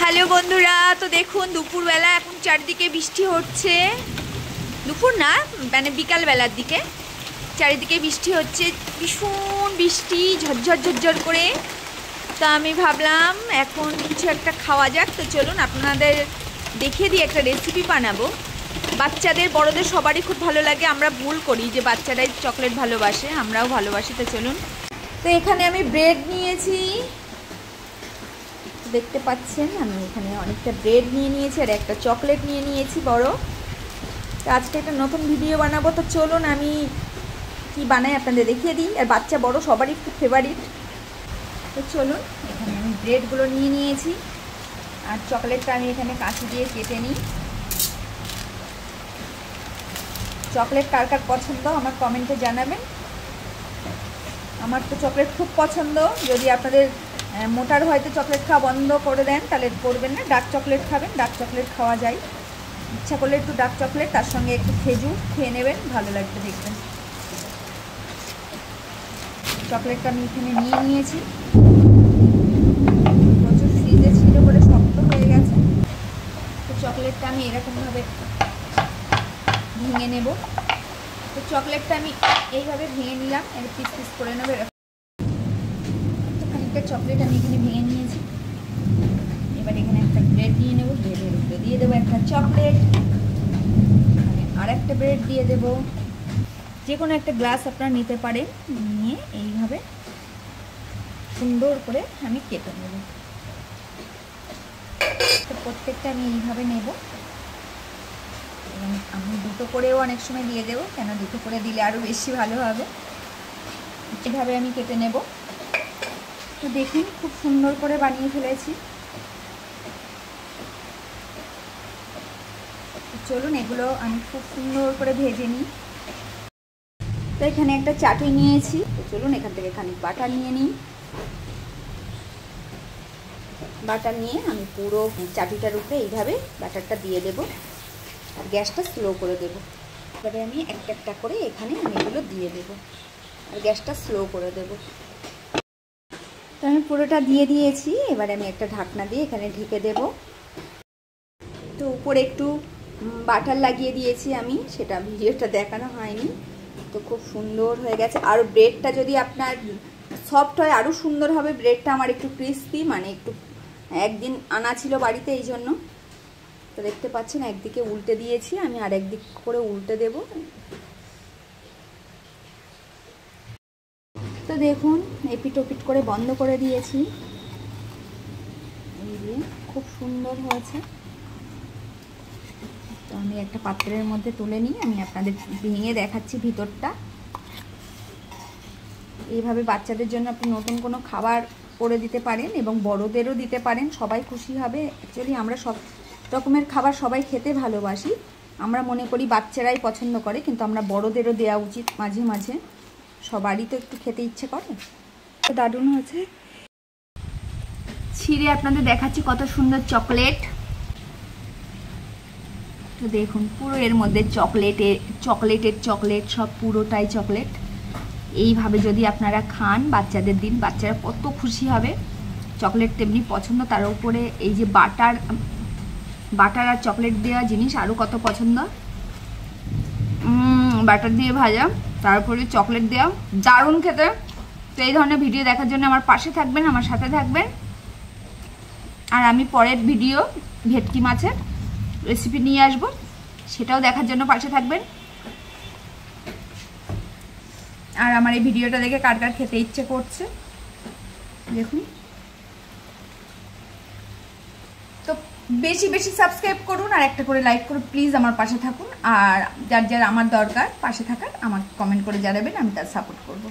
Hello বন্ধুরা, তো দেখুন দুপুরবেলা এখন চারিদিকে বৃষ্টি হচ্ছে। দুপুর না, মানে বিকালবেলার দিকে চারিদিকে বৃষ্টি হচ্ছে, ভীষণ বৃষ্টি, ঝরঝর ঝরঝর করে। তা আমি ভাবলাম এখন কিছু একটা খাওয়া যাক। তো চলুন আপনাদের দেখিয়ে দিই, একটা রেসিপি বানাবো। বাচ্চাদের বড়দের সবারই খুব ভালো লাগে। আমরা ভুল করি যে বাচ্চারাই চকলেট ভালোবাসে, আমরাও ভালোবাসি। তো চলুন। তো এখানে আমি ব্রেড নিয়েছি, দেখতে পাচ্ছেন। আমি এখানে অনেকটা ব্রেড নিয়ে নিয়েছি আর একটা চকলেট নিয়ে নিয়েছি বড়। তো আজকে একটা নতুন ভিডিও বানাবো। তো চলুন আমি কি বানাই আপনাদের দেখিয়ে দিই। আর বাচ্চা বড় সবারই খুব ফেভারিট। তো চলুন, এখানে আমি ব্রেডগুলো নিয়ে নিয়েছি আর চকলেটটা আমি এখানে কাঁচি দিয়ে কেটে নিই। চকলেট কার কার পছন্দ আমার কমেন্টে জানাবেন। আমার তো চকলেট খুব পছন্দ। যদি আপনাদের মোটার হয়তো চকলেট খাওয়া বন্ধ করে দেন তাহলে করবেন না, ডার্ক চকলেট খাবেন। ডার্ক চকলেট খাওয়া যায়, ইচ্ছা করলে একটু ডার্ক চকলেট, তার সঙ্গে একটু খেজুর খেয়ে নেবেন, ভালো লাগবে দেখবেন। চকলেটটা আমি এখানে নিয়ে নিয়েছি, প্রচুর ফ্রিজে ছিল বলে শক্ত হয়ে গেছে। তো চকলেটটা আমি এরকমভাবে ভেঙে নেব। তো চকলেটটা আমি এইভাবে ভেঙে নিলাম, এর পিস পিস করে নেবো। খানিকটা চকলেট আমি এখানে ভেঙে নিয়েছি। এবার এখানে একটা ব্রেড নিয়ে নেবো, ব্রেডের উপরে দিয়ে দেবো একটা চকলেট, এখানে আর একটা ব্রেড দিয়ে দেবো। যে কোনো একটা গ্লাস আপনারা নিতে পারেন, নিয়ে এইভাবে সুন্দর করে আমি কেটে নেব। তো প্রত্যেকটা আমি এইভাবে নেব। এবং আমি দুটো করেও অনেক সময় দিয়ে দেবো, কেন দুটো করে দিলে আরও বেশি ভালো হবে। এভাবে আমি কেটে নেব। তো দেখুন খুব সুন্দর করে বানিয়ে ফেলেছি। চলুন এগুলো আমি খুব সুন্দর করে ভেজে নিই। তো এখানে একটা চাটুই নিয়েছি। তো চলুন এখান থেকে খানিক বাটার নিয়ে নিই। বাটার নিয়ে আমি পুরো চাটুইটার উপরে এইভাবে বাটারটা দিয়ে দেব আর গ্যাসটা স্লো করে দেব। এবারে আমি একটা একটা করে এখানে আমি এগুলো দিয়ে দেব আর গ্যাসটা স্লো করে দেব। তো আমি পুরোটা দিয়ে দিয়েছি। এবারে আমি একটা ঢাকনা দিয়ে এখানে ঢেকে দেব। তো উপরে একটু বাটার লাগিয়ে দিয়েছি আমি, সেটা ভিডিওটা দেখানো হয়নি। তো খুব সুন্দর হয়ে গেছে। আর ব্রেডটা যদি আপনার সফট হয় আরও সুন্দর হবে। ব্রেডটা আমার একটু ক্রিস্পি, মানে একটু একদিন আনা ছিল বাড়িতে, এই জন্য। তো দেখতে পাচ্ছেন একদিকে উল্টে দিয়েছি, আমি আর একদিক করে উল্টে দেব। তো দেখুন এপিট ওপিট করে বন্ধ করে দিয়েছি। এই যে খুব সুন্দর হয়েছে। তো আমি একটা পাত্রের মধ্যে তুলে নিই, আমি আপনাদের ভেঙে দেখাচ্ছি ভিতরটা। এইভাবে বাচ্চাদের জন্য আপনি নতুন কোনো খাবার করে দিতে পারেন এবং বড়দেরও দিতে পারেন, সবাই খুশি হবে। অ্যাকচুয়ালি আমরা সব রকমের খাবার সবাই খেতে ভালোবাসি। আমরা মনে করি বাচ্চারাই পছন্দ করে, কিন্তু আমরা বড়দেরও দেওয়া উচিত মাঝে মাঝে। সবারই তো একটু খেতে ইচ্ছে করে। তো দারুণ হয়েছে। ছিঁড়ে আপনাদের দেখাচ্ছি কত সুন্দর চকলেট। তো দেখুন পুরো এর মধ্যে চকলেট সব পুরোটাই চকলেট। এইভাবে যদি আপনারা খান বাচ্চাদের দিন, বাচ্চারা কত খুশি হবে। চকলেট তেমনি পছন্দ, তার উপরে এই যে বাটার আর চকলেট দেওয়া জিনিস আরও কত পছন্দ। বাটার দিয়ে ভাজা, তারপরে চকলেট দেওয়া, দারুণ খেতে। তো এই ধরনের ভিডিও দেখার জন্য আমার পাশে থাকবেন, আমার সাথে থাকবেন। আর আমি পরের ভিডিও ভেটকি মাছের রেসিপি নিয়ে আসব, সেটাও দেখার জন্য পাশে থাকবেন। আর আমার এই ভিডিওটা দেখে কার কার খেতে ইচ্ছে করছে দেখুন। তো বেশি বেশি সাবস্ক্রাইব করুন আর একটা করে লাইক করুন প্লিজ, আমার পাশে থাকুন। আর যার যার আমার দরকার পাশে থাকার, আমার কমেন্ট করে জানাবেন, আমি তার সাপোর্ট করব।